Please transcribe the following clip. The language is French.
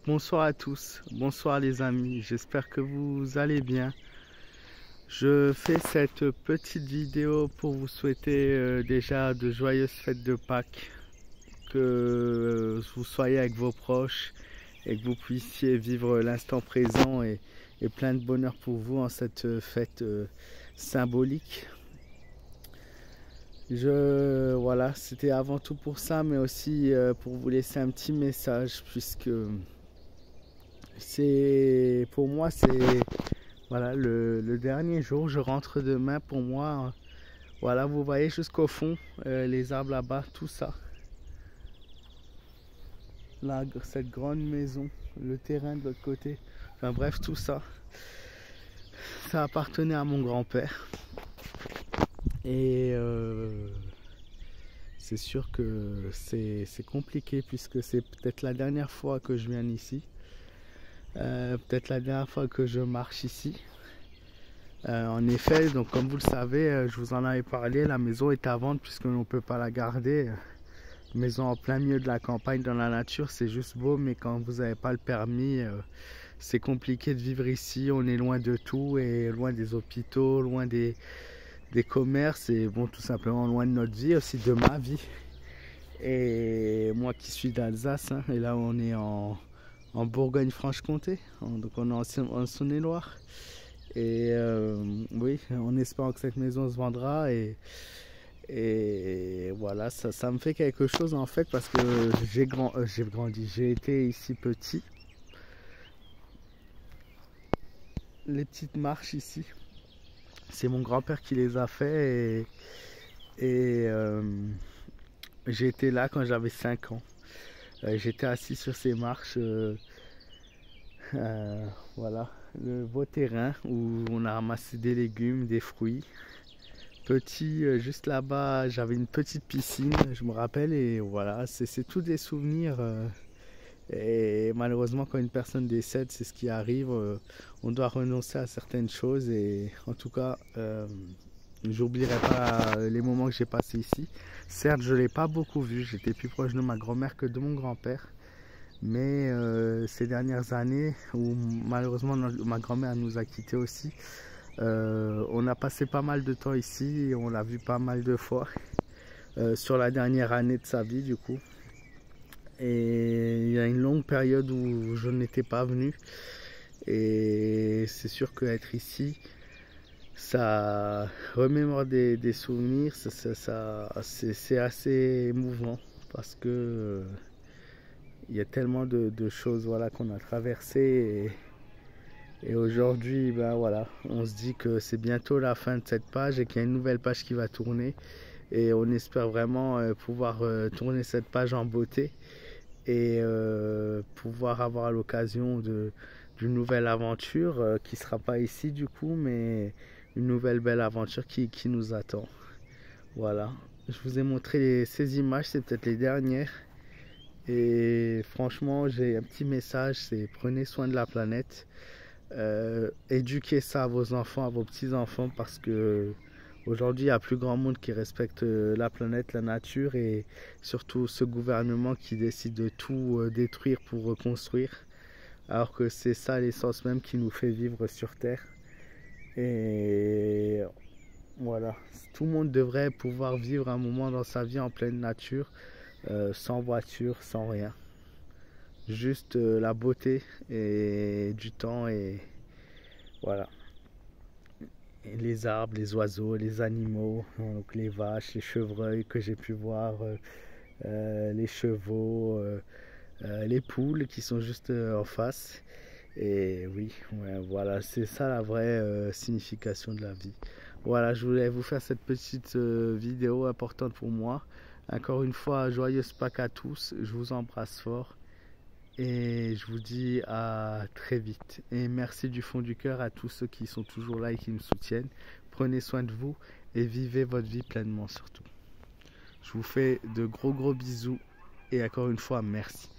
Bonsoir à tous, bonsoir les amis, j'espère que vous allez bien. Je fais cette petite vidéo pour vous souhaiter déjà de joyeuses fêtes de Pâques, que vous soyez avec vos proches et que vous puissiez vivre l'instant présent et plein de bonheur pour vous en cette fête symbolique. Voilà, c'était avant tout pour ça, mais aussi pour vous laisser un petit message, puisque pour moi c'est voilà le dernier jour. Je rentre demain. Pour moi, voilà, vous voyez jusqu'au fond les arbres là-bas, tout ça, là, cette grande maison, le terrain de l'autre côté, enfin bref, tout ça, ça appartenait à mon grand-père. Et c'est sûr que c'est compliqué, puisque c'est peut-être la dernière fois que je viens ici, peut-être la dernière fois que je marche ici. En effet, donc comme vous le savez, je vous en avais parlé, la maison est à vendre puisque l'on ne peut pas la garder. Maison en plein milieu de la campagne, dans la nature, c'est juste beau, mais quand vous n'avez pas le permis, c'est compliqué de vivre ici. On est loin de tout, et loin des hôpitaux, loin des commerces, et bon, tout simplement loin de notre vie, aussi de ma vie. Et moi qui suis d'Alsace, hein, et là on est en Bourgogne-Franche-Comté, donc on est en Saône-et-Loire. Et oui, en espérant que cette maison se vendra, et voilà, ça me fait quelque chose en fait, parce que j'ai grandi, j'ai été ici petit. Les petites marches ici, c'est mon grand-père qui les a fait, et j'ai été là quand j'avais 5 ans. J'étais assis sur ces marches, voilà, le beau terrain où on a ramassé des légumes, des fruits. Petit, juste là-bas, j'avais une petite piscine, je me rappelle, et voilà, c'est tous des souvenirs. Et malheureusement, quand une personne décède, c'est ce qui arrive. On doit renoncer à certaines choses, et en tout cas, j'oublierai pas les moments que j'ai passés ici. Certes, je ne l'ai pas beaucoup vu, j'étais plus proche de ma grand-mère que de mon grand-père. Mais ces dernières années, où malheureusement ma grand-mère nous a quittés aussi, on a passé pas mal de temps ici, et on l'a vu pas mal de fois sur la dernière année de sa vie du coup. Et il y a une longue période où je n'étais pas venu, et c'est sûr qu'être ici, ça remémore des souvenirs, c'est assez émouvant, parce que il y a tellement de choses, voilà, qu'on a traversées, et aujourd'hui, ben voilà, on se dit que c'est bientôt la fin de cette page et qu'il y a une nouvelle page qui va tourner, et on espère vraiment pouvoir tourner cette page en beauté, et pouvoir avoir l'occasion d'une nouvelle aventure qui sera pas ici du coup, mais une nouvelle belle aventure qui nous attend. Voilà, je vous ai montré ces images, c'est peut-être les dernières, et franchement j'ai un petit message, c'est prenez soin de la planète. Éduquez ça à vos enfants, à vos petits-enfants, parce que aujourd'hui il y a plus grand monde qui respecte la planète, la nature, et surtout ce gouvernement qui décide de tout détruire pour reconstruire, alors que c'est ça l'essence même qui nous fait vivre sur Terre. Et voilà, tout le monde devrait pouvoir vivre un moment dans sa vie en pleine nature, sans voiture, sans rien. Juste la beauté et du temps, et voilà. Et les arbres, les oiseaux, les animaux, donc les vaches, les chevreuils que j'ai pu voir, les chevaux, les poules qui sont juste en face. Et oui, ouais, voilà, c'est ça la vraie signification de la vie. Voilà, je voulais vous faire cette petite vidéo importante pour moi. Encore une fois, joyeuse Pâques à tous, je vous embrasse fort. Et je vous dis à très vite. Et merci du fond du cœur à tous ceux qui sont toujours là et qui me soutiennent. Prenez soin de vous et vivez votre vie pleinement surtout. Je vous fais de gros bisous, et encore une fois merci.